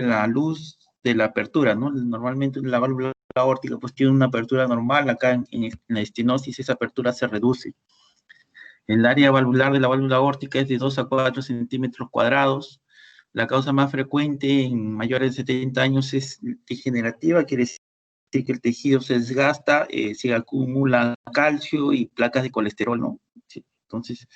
la luz de la apertura, ¿no? Normalmente la válvula aórtica pues tiene una apertura normal, acá en la estenosis esa apertura se reduce. El área valvular de la válvula aórtica es de 2 a 4 centímetros cuadrados. La causa más frecuente en mayores de 70 años es degenerativa, quiere decir que el tejido se desgasta, se acumula calcio y placas de colesterol, ¿no? Sí, entonces,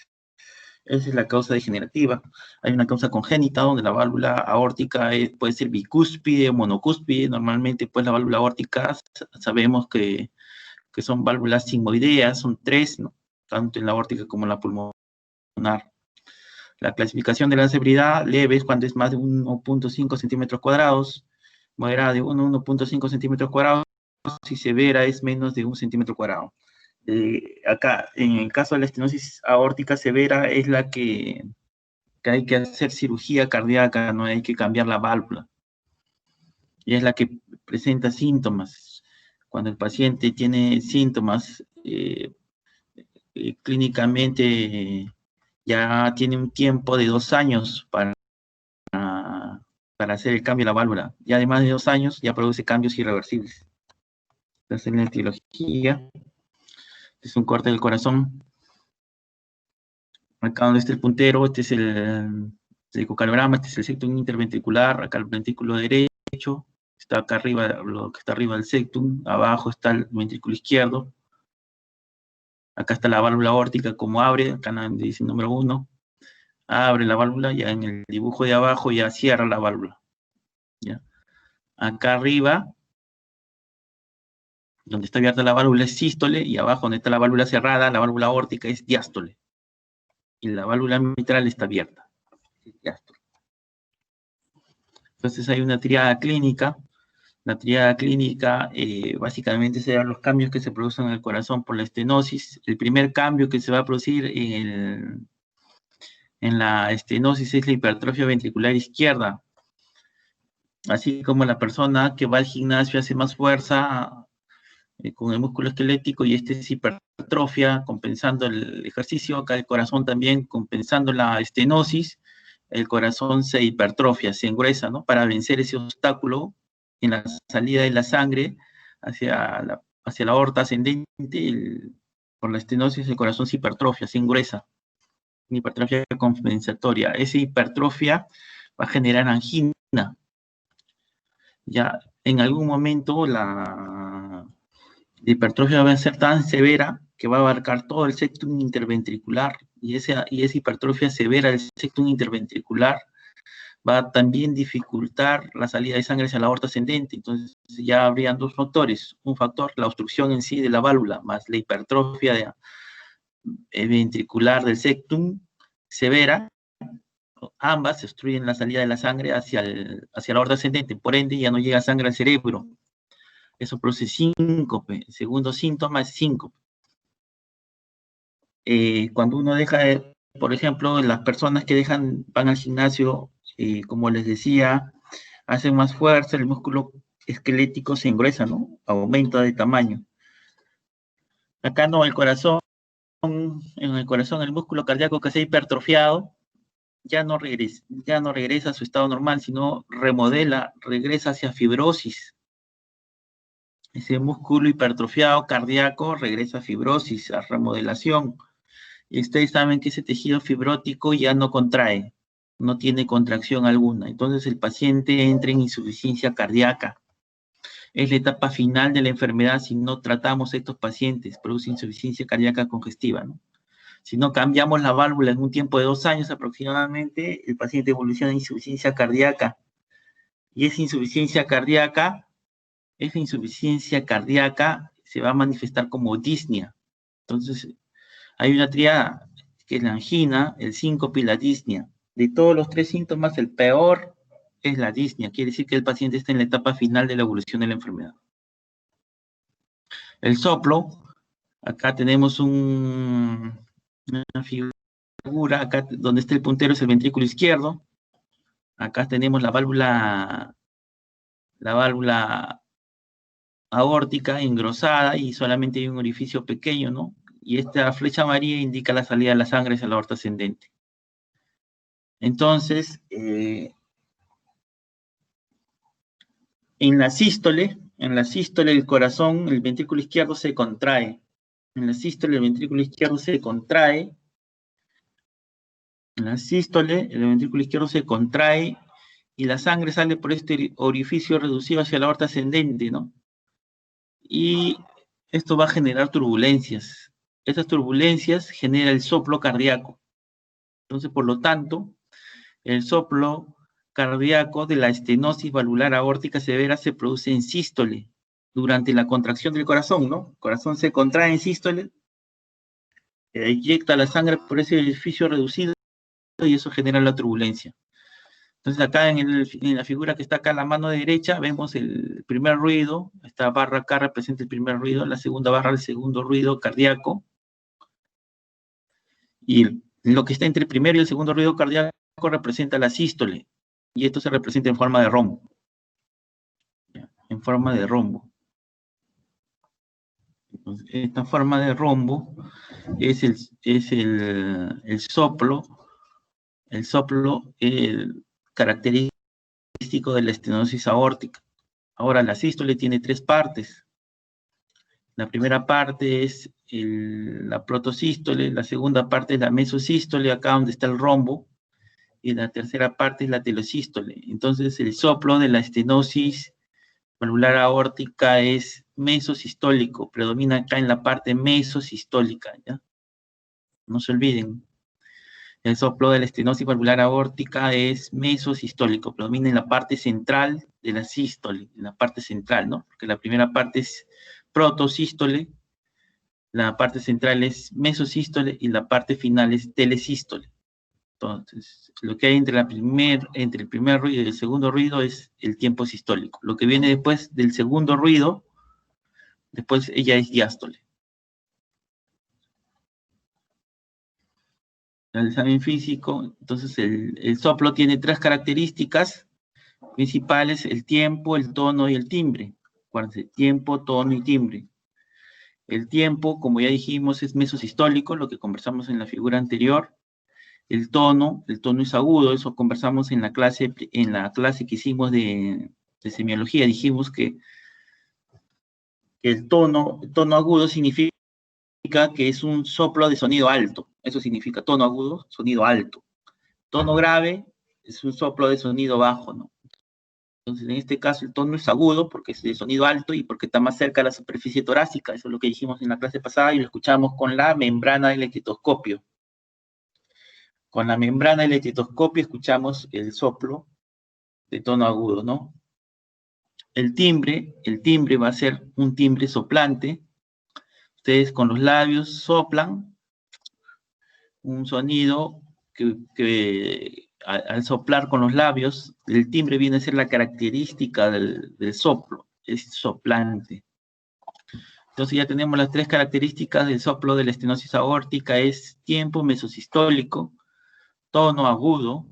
esa es la causa degenerativa. Hay una causa congénita donde la válvula aórtica puede ser bicúspide o monocúspide. Normalmente, pues la válvula aórtica sabemos que son válvulas sigmoideas, son 3, ¿no? Tanto en la aórtica como en la pulmonar. La clasificación de la severidad leve es cuando es más de 1.5 centímetros cuadrados, moderada de 1.5 centímetros cuadrados, y severa es menos de 1 centímetro cuadrado. Acá, en el caso de la estenosis aórtica severa, es la que hay que hacer cirugía cardíaca, no hay que cambiar la válvula. Y es la que presenta síntomas. Cuando el paciente tiene síntomas, clínicamente ya tiene un tiempo de 2 años para hacer el cambio de la válvula. Y además de 2 años ya produce cambios irreversibles. Entonces, en la etiología, es un corte del corazón. Acá donde está el puntero, este es el ecocardiograma, este es el septum interventricular, acá el ventrículo derecho, está acá arriba, lo que está arriba del septum, abajo está el ventrículo izquierdo. Acá está la válvula aórtica, como abre, acá dice número 1, abre la válvula, ya en el dibujo de abajo ya cierra la válvula. ¿Ya? Acá arriba, donde está abierta la válvula es sístole, y abajo donde está la válvula cerrada, la válvula aórtica es diástole. Y la válvula mitral está abierta. Diástole. Entonces hay una triada clínica. La triada clínica básicamente serán los cambios que se producen en el corazón por la estenosis. El primer cambio que se va a producir en la estenosis es la hipertrofia ventricular izquierda. Así como la persona que va al gimnasio hace más fuerza con el músculo esquelético y este es hipertrofia, compensando el ejercicio. Acá el corazón también, compensando la estenosis, el corazón se hipertrofia, se engruesa, ¿no? Para vencer ese obstáculo en la salida de la sangre hacia la aorta ascendente, por la estenosis el corazón se hipertrofia, se engruesa. Una hipertrofia compensatoria. Esa hipertrofia va a generar angina. Ya en algún momento la hipertrofia va a ser tan severa que va a abarcar todo el septum interventricular y esa hipertrofia severa del septum interventricular va a también dificultar la salida de sangre hacia la aorta ascendente. Entonces ya habrían 2 factores. Un factor, la obstrucción en sí de la válvula, más la hipertrofia ventricular del septum severa. Ambas obstruyen la salida de la sangre hacia la aorta ascendente. Por ende, ya no llega sangre al cerebro. Eso produce síncope. El segundo síntoma es síncope. Cuando uno deja, por ejemplo, las personas que van al gimnasio, como les decía, hacen más fuerza, el músculo esquelético se engruesa, ¿no? Aumenta de tamaño. Acá no, en el corazón, el músculo cardíaco que se ha hipertrofiado, ya no regresa a su estado normal, sino regresa hacia fibrosis. Ese músculo hipertrofiado cardíaco regresa a fibrosis, a remodelación. Y ustedes saben que ese tejido fibrótico ya no contrae, no tiene contracción alguna. Entonces el paciente entra en insuficiencia cardíaca. Es la etapa final de la enfermedad si no tratamos a estos pacientes, produce insuficiencia cardíaca congestiva, ¿no? Si no cambiamos la válvula en un tiempo de 2 años aproximadamente, el paciente evoluciona a insuficiencia cardíaca. Y esa insuficiencia cardíaca se va a manifestar como disnea. Entonces, hay una triada que es la angina, el síncope y la disnea. De todos los 3 síntomas, el peor es la disnea. Quiere decir que el paciente está en la etapa final de la evolución de la enfermedad. El soplo, acá tenemos una figura, acá donde está el puntero es el ventrículo izquierdo. Acá tenemos la válvula aórtica engrosada y solamente hay un orificio pequeño, ¿no? Y esta flecha amarilla indica la salida de la sangre hacia la aorta ascendente. Entonces, En la sístole del corazón, el ventrículo izquierdo se contrae. En la sístole, el ventrículo izquierdo se contrae. En la sístole, el ventrículo izquierdo se contrae y la sangre sale por este orificio reducido hacia la aorta ascendente, ¿no? Y esto va a generar turbulencias. Estas turbulencias genera el soplo cardíaco. Entonces, por lo tanto, el soplo cardíaco de la estenosis valvular aórtica severa se produce en sístole durante la contracción del corazón, ¿no? El corazón se contrae en sístole, eyecta la sangre por ese orificio reducido y eso genera la turbulencia. Entonces acá en la figura que está acá en la mano derecha vemos el primer ruido, esta barra acá representa el primer ruido, la segunda barra el segundo ruido cardíaco, y lo que está entre el primero y el segundo ruido cardíaco representa la sístole, y esto se representa en forma de rombo. En forma de rombo. Entonces, esta forma de rombo es el soplo, característico de la estenosis aórtica. Ahora, la sístole tiene tres partes. La primera parte es la protosístole, la segunda parte es la mesosístole, acá donde está el rombo, y la tercera parte es la telosístole. Entonces, el soplo de la estenosis valvular aórtica es mesosistólico, predomina acá en la parte mesosistólica, ¿ya? No se olviden. El soplo de la estenosis valvular aórtica es mesosistólico, predomina en la parte central de la sístole, en la parte central, ¿no? Porque la primera parte es protosístole, la parte central es mesosístole y la parte final es telesístole. Entonces, lo que hay entre el primer ruido y el segundo ruido es el tiempo sistólico. Lo que viene después del segundo ruido, después ella es diástole. El examen físico, entonces el soplo tiene tres características principales: el tiempo, el tono y el timbre. Acuérdense, tiempo, tono y timbre. El tiempo, como ya dijimos, es mesosistólico, lo que conversamos en la figura anterior. El tono es agudo, eso conversamos en la clase que hicimos de semiología. Dijimos que el tono agudo significa que es un soplo de sonido alto. Eso significa tono agudo, sonido alto. Tono grave es un soplo de sonido bajo, ¿no? Entonces, en este caso, el tono es agudo porque es de sonido alto y porque está más cerca de la superficie torácica. Eso es lo que dijimos en la clase pasada y lo escuchamos con la membrana del estetoscopio. Con la membrana del estetoscopio escuchamos el soplo de tono agudo, ¿no? El timbre va a ser un timbre soplante. Ustedes con los labios soplan un sonido que al soplar con los labios, el timbre viene a ser la característica del soplo, es soplante. Entonces ya tenemos las tres características del soplo de la estenosis aórtica: es tiempo mesosistólico, tono agudo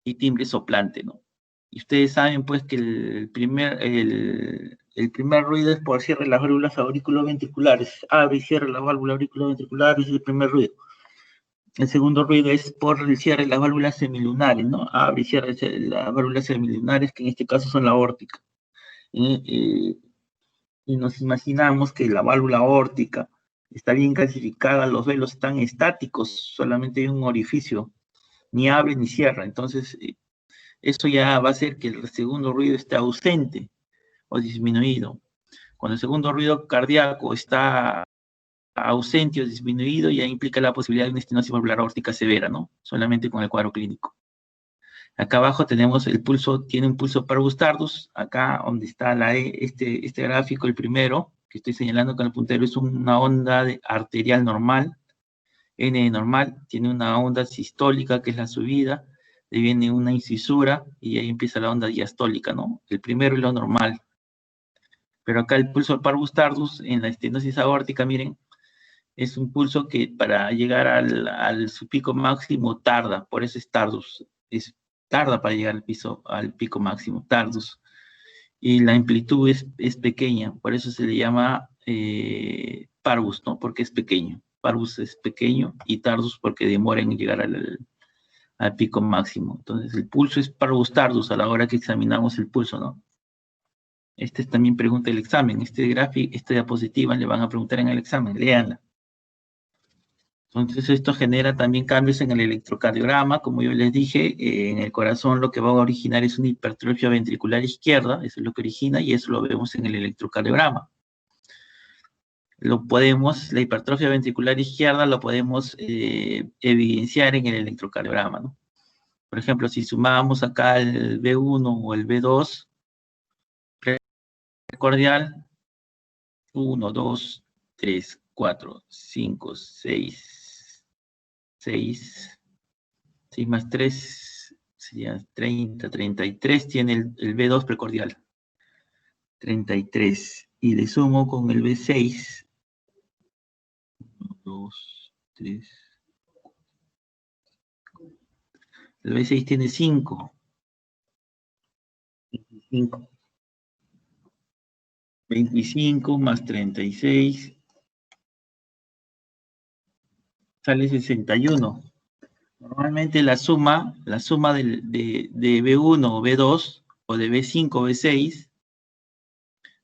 y timbre soplante, ¿no? Y ustedes saben pues que el primer ruido es por cierre de las válvulas auriculoventriculares, abre y cierra la válvula auriculoventricular, ese es el primer ruido. El segundo ruido es por el cierre de las válvulas semilunares, ¿no? Abre y cierra las válvulas semilunares, que en este caso son la aórtica. Y nos imaginamos que la válvula aórtica está bien clasificada, los velos están estáticos, solamente hay un orificio, ni abre ni cierra. Entonces, eso ya va a hacer que el segundo ruido esté ausente o disminuido. Cuando el segundo ruido cardíaco está ausente o disminuido, ya implica la posibilidad de una estenosis valvular aórtica severa, ¿no? Solamente con el cuadro clínico. Acá abajo tenemos el pulso, tiene un pulso parvus tardus. Acá donde está este gráfico, el primero, que estoy señalando con el puntero, es una onda arterial normal, N normal, tiene una onda sistólica, que es la subida, le viene una incisura, y ahí empieza la onda diastólica, ¿no? El primero es lo normal. Pero acá el pulso parvus tardus, en la estenosis aórtica, miren, es un pulso que para llegar su pico máximo tarda, por eso es tardus, tarda para llegar al pico máximo, tardus. Y la amplitud es pequeña, por eso se le llama parvus, ¿no? Porque es pequeño. Parvus es pequeño y tardus porque demora en llegar al pico máximo. Entonces el pulso es parvus tardus a la hora que examinamos el pulso, ¿no? Este es también pregunta del examen. Este gráfico, esta diapositiva le van a preguntar en el examen, léanla. Entonces esto genera también cambios en el electrocardiograma, como yo les dije, en el corazón lo que va a originar es una hipertrofia ventricular izquierda, eso es lo que origina y eso lo vemos en el electrocardiograma. La hipertrofia ventricular izquierda lo podemos evidenciar en el electrocardiograma, ¿no? Por ejemplo, si sumamos acá el B1 o el B2 precordial, 1, 2, 3, 4, 5, 6, 6 más 3 sería 30, 33 tiene el B2 precordial. 33. Y le sumo con el B6. 1, 2, 3. El B6 tiene 5. 25. 25 más 36. Sale 61. Normalmente la suma de B1 o B2 o de B5 o B6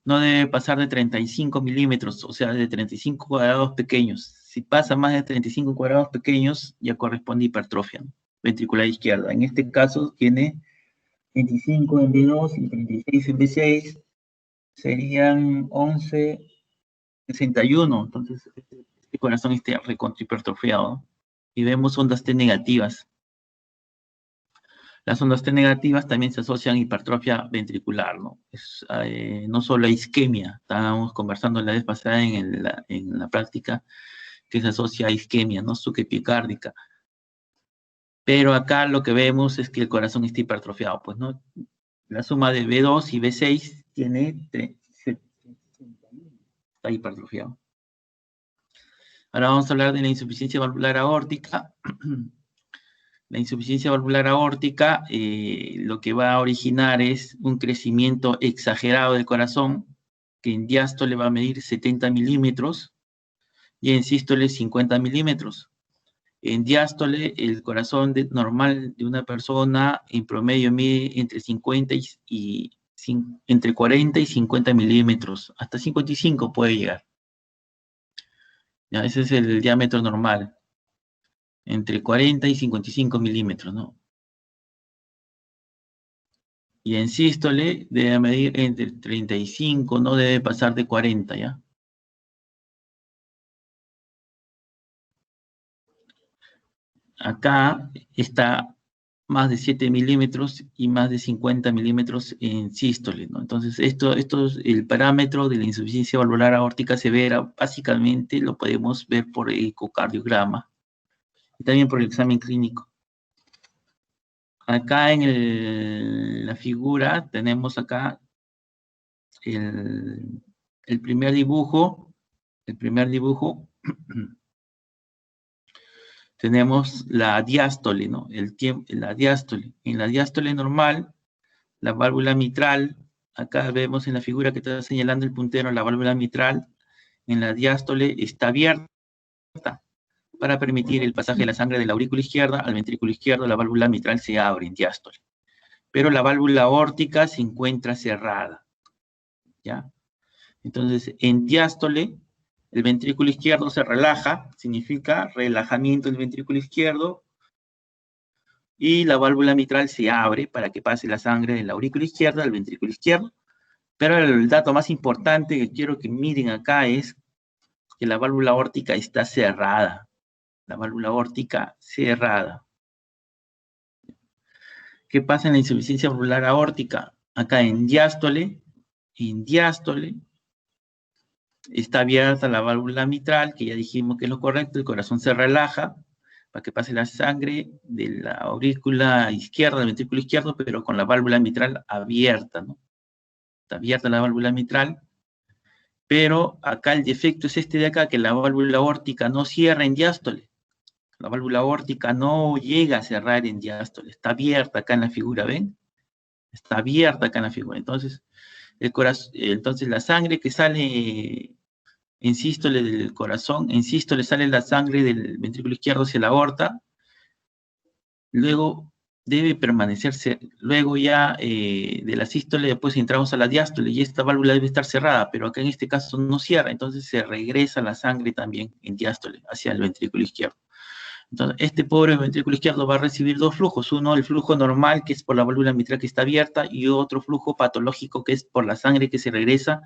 no debe pasar de 35 milímetros, o sea, de 35 cuadrados pequeños. Si pasa más de 35 cuadrados pequeños, ya corresponde hipertrofia ventricular izquierda. En este caso tiene 25 en B2 y 36 en B6, serían 11, 61. Entonces, este corazón está recontra hipertrofiado. Y vemos ondas T negativas. Las ondas T negativas también se asocian a hipertrofia ventricular, ¿no? No solo a isquemia, estábamos conversando la vez pasada en la práctica, que se asocia a isquemia, ¿no? Suquepicárdica. Pero acá lo que vemos es que el corazón está hipertrofiado, pues, ¿no? La suma de B2 y B6 tiene 71, está hipertrofiado. Ahora vamos a hablar de la insuficiencia valvular aórtica. La insuficiencia valvular aórtica lo que va a originar es un crecimiento exagerado del corazón, que en diástole va a medir 70 milímetros y en sístole 50 milímetros. En diástole, el corazón normal de una persona en promedio mide entre 40 y 50 milímetros, hasta 55 puede llegar. Ya, ese es el diámetro normal, entre 40 y 55 milímetros, ¿no? Y en sístole debe medir entre 35, no debe pasar de 40, ¿ya? Acá está más de 7 milímetros y más de 50 milímetros en sístole, ¿no? Entonces, esto es el parámetro de la insuficiencia valvular aórtica severa, básicamente lo podemos ver por ecocardiograma y también por el examen clínico. Acá en la figura tenemos acá el primer dibujo, tenemos la diástole, ¿no? La diástole. En la diástole normal, la válvula mitral, acá vemos en la figura que está señalando el puntero, la válvula mitral, en la diástole está abierta para permitir el pasaje de la sangre de la aurícula izquierda al ventrículo izquierdo, la válvula mitral se abre en diástole. Pero la válvula aórtica se encuentra cerrada, ¿ya? Entonces, en diástole, el ventrículo izquierdo se relaja, significa relajamiento del ventrículo izquierdo, y la válvula mitral se abre para que pase la sangre de la aurícula izquierda al ventrículo izquierdo. Pero el dato más importante que quiero que miren acá es que la válvula aórtica está cerrada. La válvula aórtica cerrada. ¿Qué pasa en la insuficiencia valvular aórtica? Acá en diástole, está abierta la válvula mitral, que ya dijimos que es lo correcto, el corazón se relaja para que pase la sangre de la aurícula izquierda, del ventrículo izquierdo, pero con la válvula mitral abierta, ¿no? Está abierta la válvula mitral, pero acá el defecto es este de acá, que la válvula aórtica no cierra en diástole. La válvula aórtica no llega a cerrar en diástole, está abierta acá en la figura, ¿ven? Está abierta acá en la figura. Entonces, entonces la sangre que sale en sístole del corazón, en sístole sale la sangre del ventrículo izquierdo hacia la aorta, luego debe permanecerse. Luego ya de la sístole, después entramos a la diástole y esta válvula debe estar cerrada, pero acá en este caso no cierra, entonces se regresa la sangre también en diástole hacia el ventrículo izquierdo. Entonces, este pobre ventrículo izquierdo va a recibir dos flujos, uno el flujo normal, que es por la válvula mitral que está abierta, y otro flujo patológico, que es por la sangre que se regresa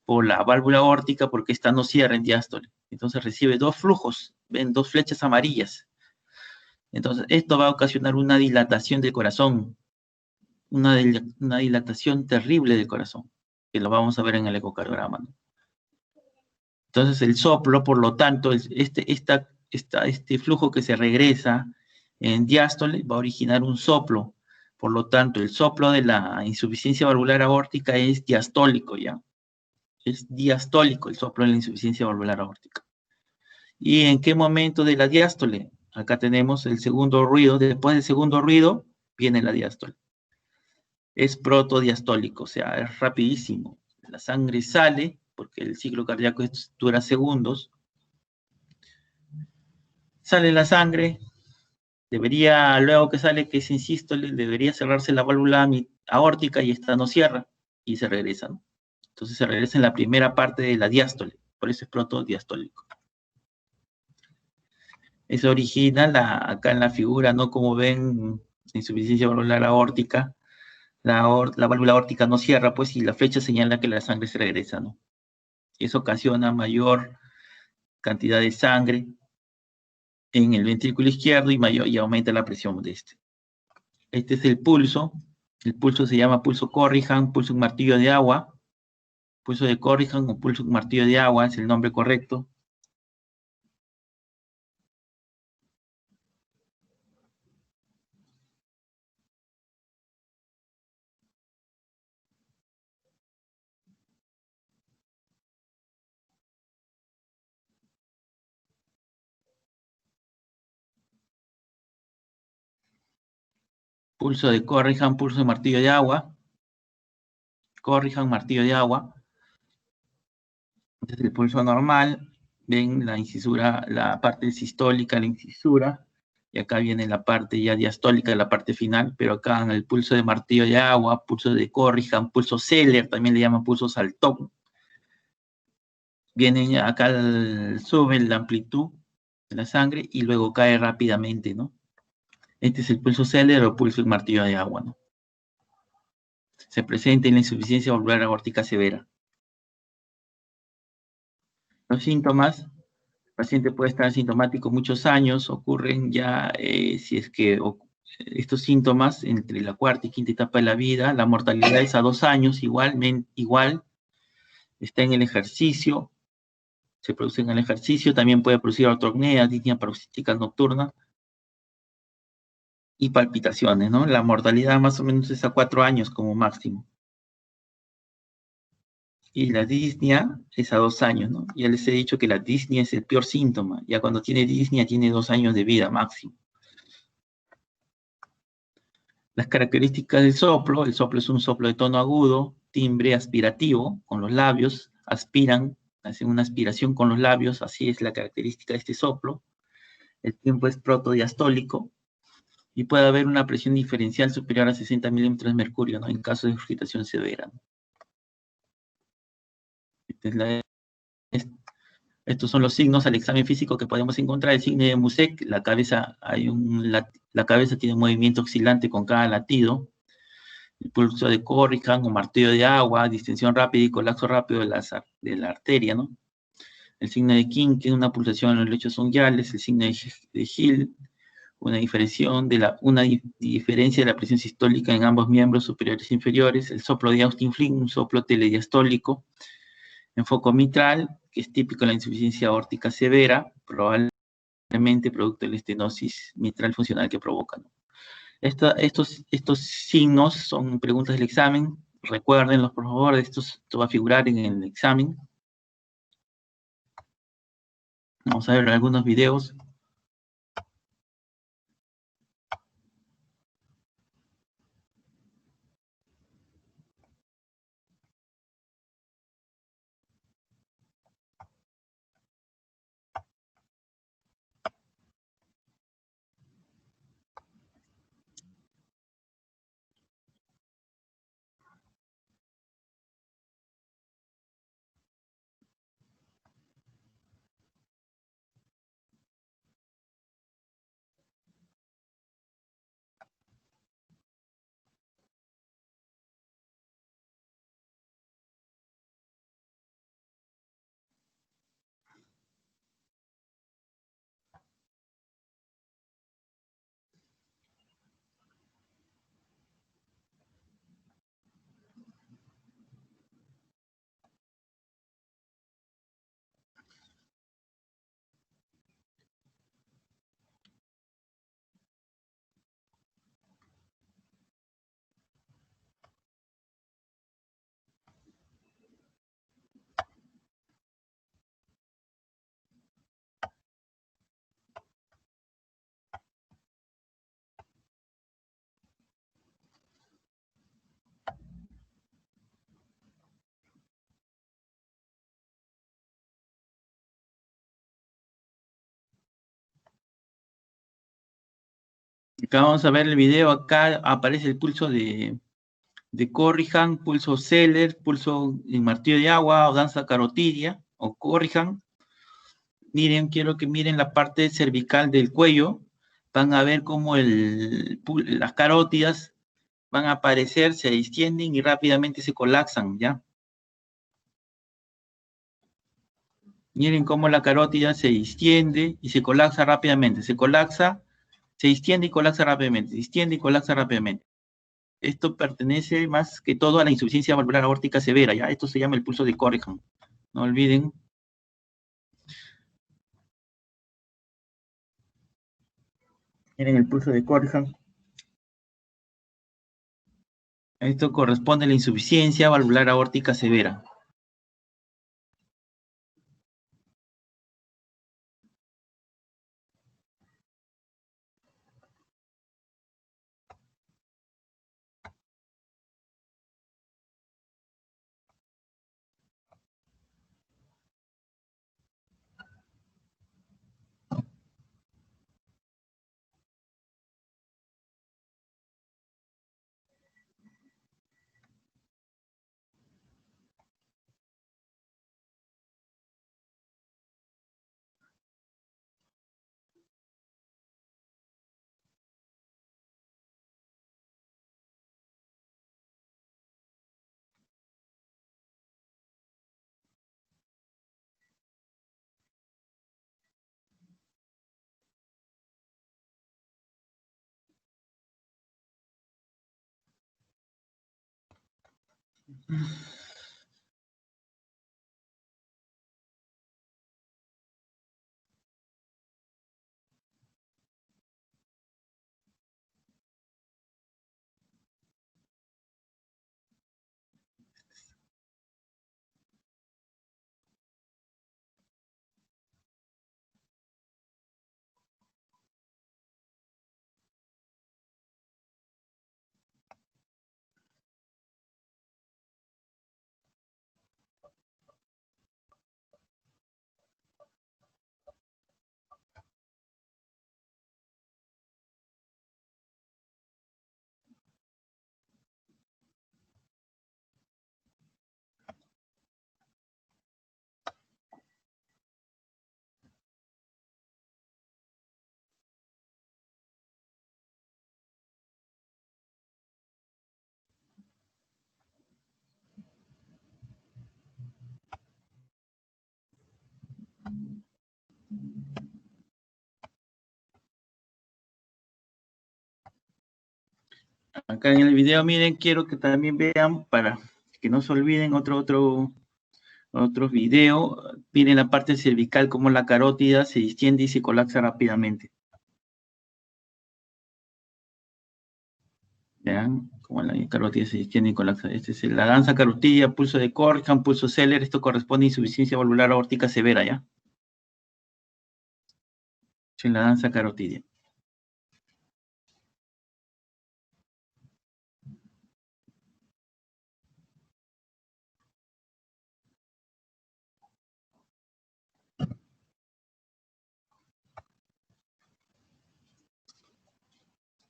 por la válvula aórtica, porque esta no cierra en diástole. Entonces recibe dos flujos, ven dos flechas amarillas. Entonces, esto va a ocasionar una dilatación del corazón, una dilatación terrible del corazón, que lo vamos a ver en el ecocardiograma, ¿no? Entonces, el soplo, por lo tanto, este flujo que se regresa en diástole va a originar un soplo. Por lo tanto, el soplo de la insuficiencia valvular aórtica es diastólico, ¿ya? Es diastólico el soplo de la insuficiencia valvular aórtica. ¿Y en qué momento de la diástole? Acá tenemos el segundo ruido. Después del segundo ruido viene la diástole. Es protodiastólico, o sea, es rapidísimo. La sangre sale, porque el ciclo cardíaco dura segundos. Sale la sangre, debería, luego que sale, que es en sístole, debería cerrarse la válvula aórtica y esta no cierra y se regresa, ¿no? Entonces se regresa en la primera parte de la diástole, por eso es protodiastólico. Eso origina acá en la figura, ¿no? Como ven, insuficiencia valvular aórtica, la válvula aórtica no cierra, pues, y la flecha señala que la sangre se regresa, ¿no? Y eso ocasiona mayor cantidad de sangre en el ventrículo izquierdo y aumenta la presión de este. Este es el pulso se llama pulso Corrigan, pulso en martillo de agua, pulso de Corrigan o pulso en martillo de agua es el nombre correcto. Pulso de Corrigan, pulso de martillo de agua, Corrigan, martillo de agua. Este es el pulso normal, ven la incisura, la parte sistólica, la incisura, y acá viene la parte ya diastólica, la parte final, pero acá en el pulso de martillo de agua, pulso de Corrigan, pulso Seller, también le llaman pulso Saltón, viene acá, sube la amplitud de la sangre y luego cae rápidamente, ¿no? Este es el pulso Seller o pulso de martillo de agua, ¿no? Se presenta en la insuficiencia valvular aórtica severa. Los síntomas, el paciente puede estar asintomático muchos años, ocurren ya, si es que estos síntomas entre la cuarta y quinta etapa de la vida, la mortalidad es a 2 años, igual está en el ejercicio, se produce en el ejercicio, también puede producir ortopnea, disnea paroxística nocturna y palpitaciones, ¿no? La mortalidad más o menos es a 4 años como máximo. Y la disnea es a 2 años, ¿no? Ya les he dicho que la disnea es el peor síntoma. Ya cuando tiene disnea tiene 2 años de vida máximo. Las características del soplo: el soplo es un soplo de tono agudo, timbre aspirativo, con los labios, aspiran, hacen una aspiración con los labios, así es la característica de este soplo. El tiempo es protodiastólico y puede haber una presión diferencial superior a 60 milímetros de mercurio, ¿no? En caso de agitación severa, ¿no? Esta es Estos son los signos al examen físico que podemos encontrar. El signo de Musek, la cabeza, la cabeza tiene un movimiento oscilante con cada latido. El pulso de Corrigan o martillo de agua, distensión rápida y colapso rápido de la arteria, ¿no? El signo de King, que es una pulsación en los lechos unguiales. El signo de Hill, una diferencia de la presión sistólica en ambos miembros superiores e inferiores. El soplo de Austin Flynn, un soplo telediastólico. En foco mitral, que es típico de la insuficiencia aórtica severa, probablemente producto de la estenosis mitral funcional que provoca, ¿no? Estos signos son preguntas del examen. Recuérdenlos, por favor, esto va a figurar en el examen. Vamos a ver algunos videos. Acá vamos a ver el video, acá aparece el pulso de Corrigan, pulso Seller, pulso en martillo de agua o danza carotidia o Corrigan. Miren, quiero que miren la parte cervical del cuello. Van a ver cómo las carótidas van a aparecer, se distienden y rápidamente se colapsan, ¿ya? Miren cómo la carótida se distiende y se colapsa rápidamente. Se colapsa, se distiende y colapsa rápidamente. Se distiende y colapsa rápidamente. Esto pertenece más que todo a la insuficiencia valvular aórtica severa, ¿ya? Esto se llama el pulso de Corrigan. No olviden. Miren el pulso de Corrigan. Esto corresponde a la insuficiencia valvular aórtica severa. Acá en el video, miren, quiero que también vean, para que no se olviden, otro video. Miren la parte cervical, como la carótida se distiende y se colapsa rápidamente. Vean cómo la carótida se distiende y colapsa. Esta es la danza carotidia, pulso de Corrigan, pulso Seller. Esto corresponde a insuficiencia valvular aórtica severa, ¿ya? Es la danza carotidia.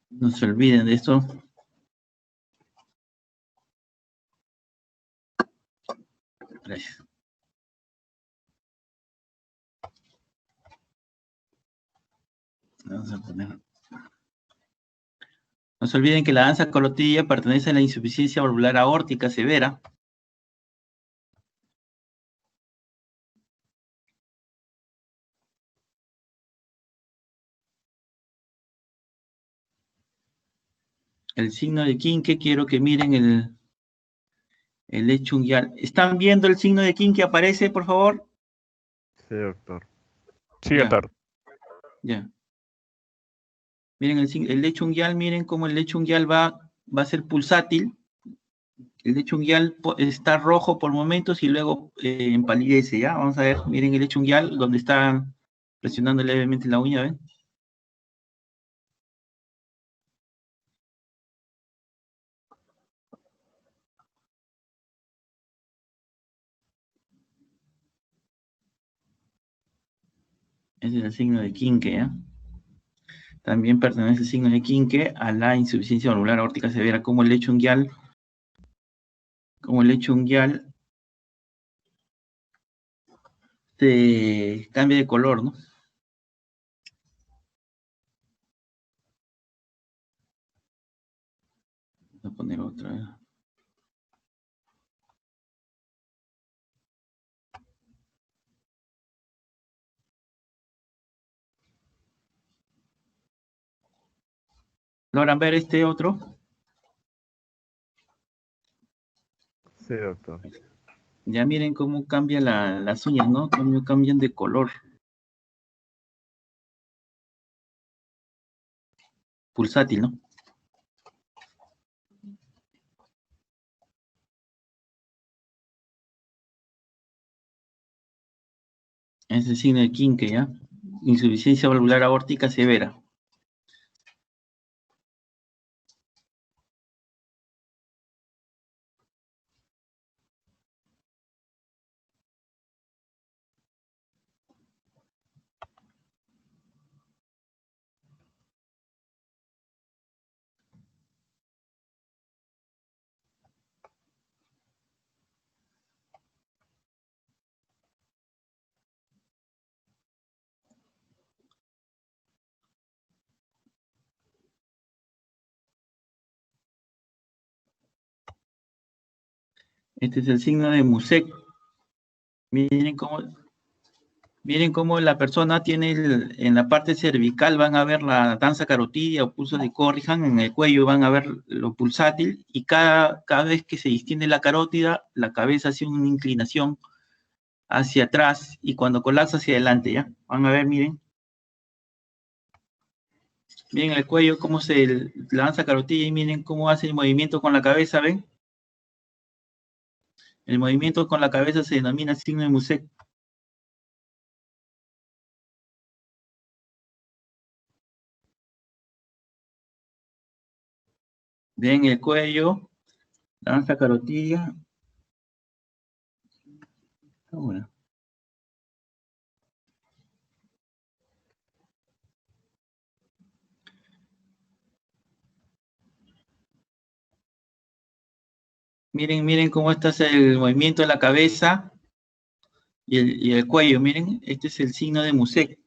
No se olviden de esto. Gracias. Vamos a poner. No se olviden que la danza carotidia pertenece a la insuficiencia valvular aórtica severa. El signo de Quinque, quiero que miren el hecho unguial. ¿Están viendo el signo de Quinque aparece, por favor? Sí, doctor. Sí, Ya, doctor. ya. Miren el lecho unguial, miren cómo el lecho unguial va a ser pulsátil. El lecho unguial está rojo por momentos y luego empalidece, ¿ya? Vamos a ver, miren el lecho unguial donde está presionando levemente la uña, ¿ven? Ese es el signo de Quinque, ¿ya? También pertenece el signo de Quinque a la insuficiencia valvular aórtica severa, como el hecho unguial, se cambia de color, ¿no? Voy a poner otra vez. ¿Logran ver este otro? Sí, doctor. Ya miren cómo cambia las uñas, ¿no? Cómo cambian de color. Pulsátil, ¿no? Es el signo de Quinque, ¿ya? Insuficiencia valvular aórtica severa. Este es el signo de Musek. Miren cómo, miren cómo la persona tiene en la parte cervical van a ver la danza carotidia o pulsos de Corrigan, en el cuello van a ver lo pulsátil y cada vez que se distiende la carótida, la cabeza hace una inclinación hacia atrás y cuando colapsa hacia adelante, ¿ya? Van a ver, miren. Miren el cuello, cómo se lanza carotilla y miren cómo hace el movimiento con la cabeza, ¿ven? El movimiento con la cabeza se denomina signo de Musek. Ven el cuello, lanza carotilla. Ahora. Miren, miren cómo está el movimiento de la cabeza y el cuello. Miren, este es el signo de Musek.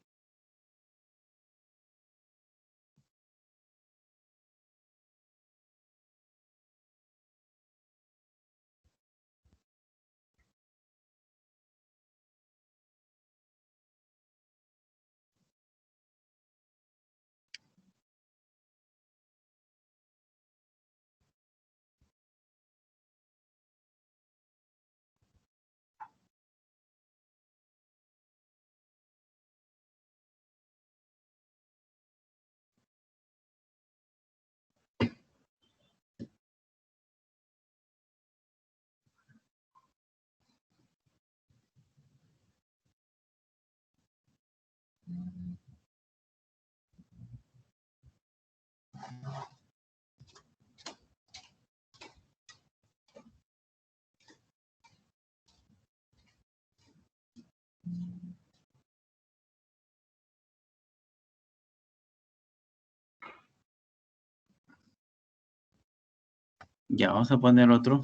Ya, vamos a poner otro.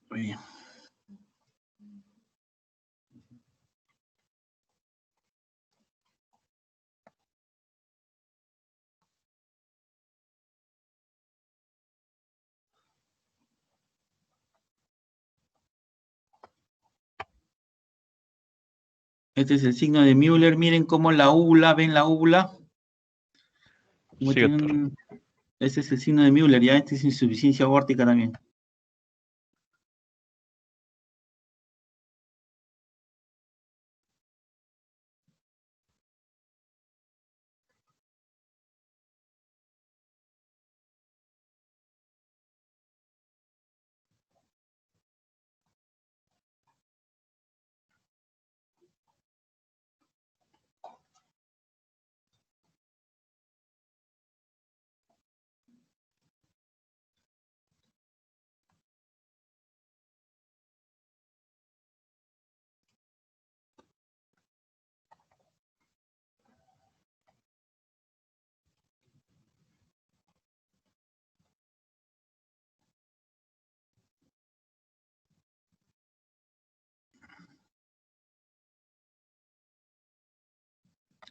Muy bien. Este es el signo de Müller. Miren cómo la úvula, ven la úvula. Como Sí, doctor. ese es el signo de Müller, ya este es insuficiencia aórtica también.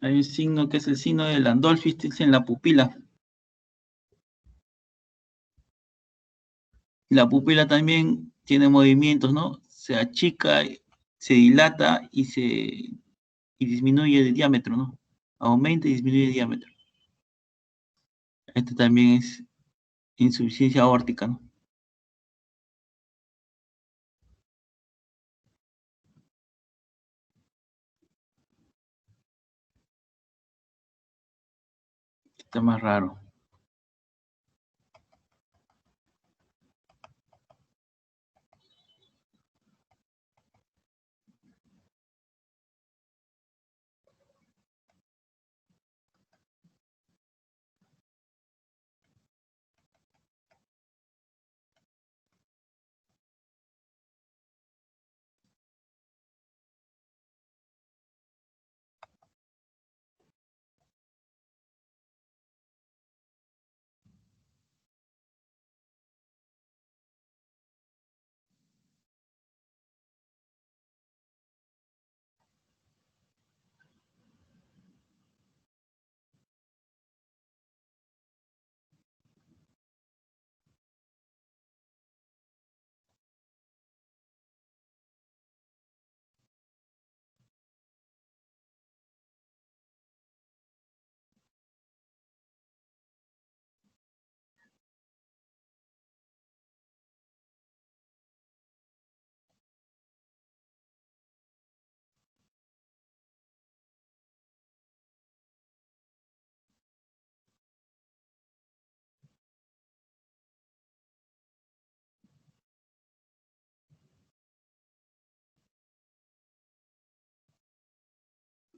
Hay un signo que es el signo de Landolfi, en la pupila. La pupila también tiene movimientos, ¿no? Se achica, se dilata y disminuye de diámetro, ¿no? Aumenta y disminuye de diámetro. Este también es insuficiencia aórtica, ¿no? Está más raro.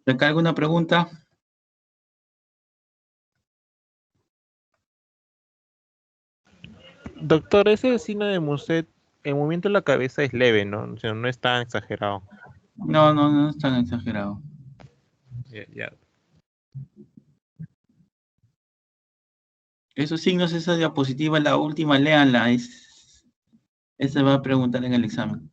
¿De acá alguna pregunta? Doctor, ese signo de Muset, el movimiento de la cabeza es leve, ¿no? O sea, no es tan exagerado. No, no, no es tan exagerado. Ya, ya. Esos signos, esa diapositiva, la última, léanla. Esa va a preguntar en el examen.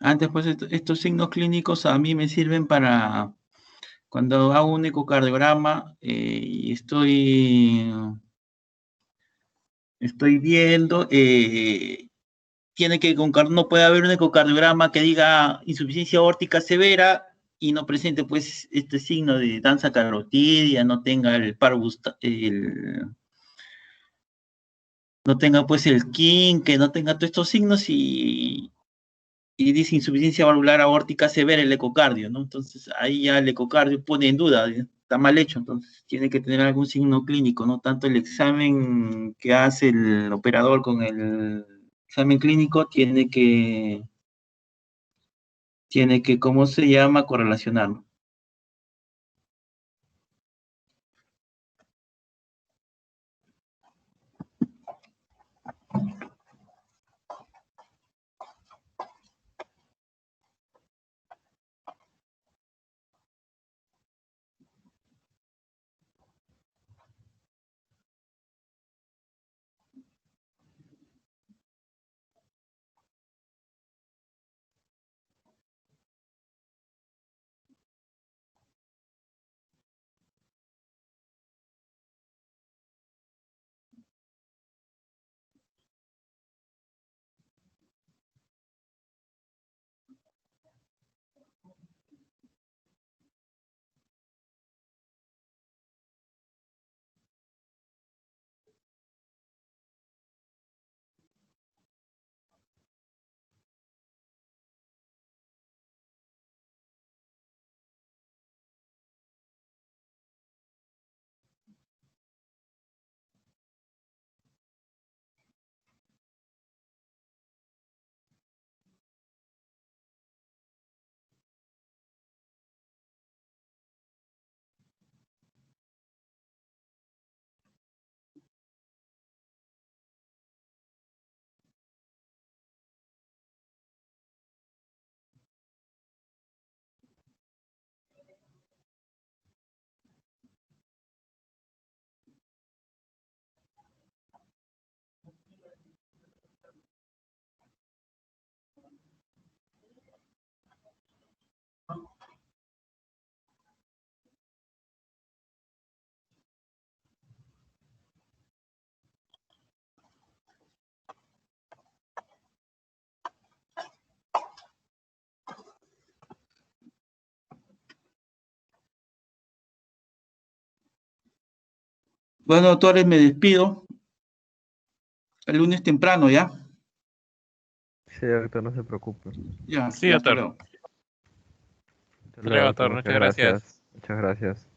Antes, pues, estos signos clínicos a mí me sirven para cuando hago un ecocardiograma y estoy viendo, no puede haber un ecocardiograma que diga insuficiencia aórtica severa y no presente, pues, este signo de danza carotidia, no tenga no tenga, pues, el KIN, que no tenga todos estos signos y dice insuficiencia valvular aórtica severa el ecocardio, ¿no? Entonces ahí ya el ecocardio pone en duda, está mal hecho, entonces tiene que tener algún signo clínico, ¿no? Tanto el examen que hace el operador con el examen clínico ¿cómo se llama? Correlacionarlo. Bueno, doctores, me despido. El lunes temprano, ¿ya? Sí, doctor, no se preocupe. Ya, Sí, ya, hasta doctor. luego. Hasta Hasta luego, doctor, doctor. Muchas gracias. Muchas gracias.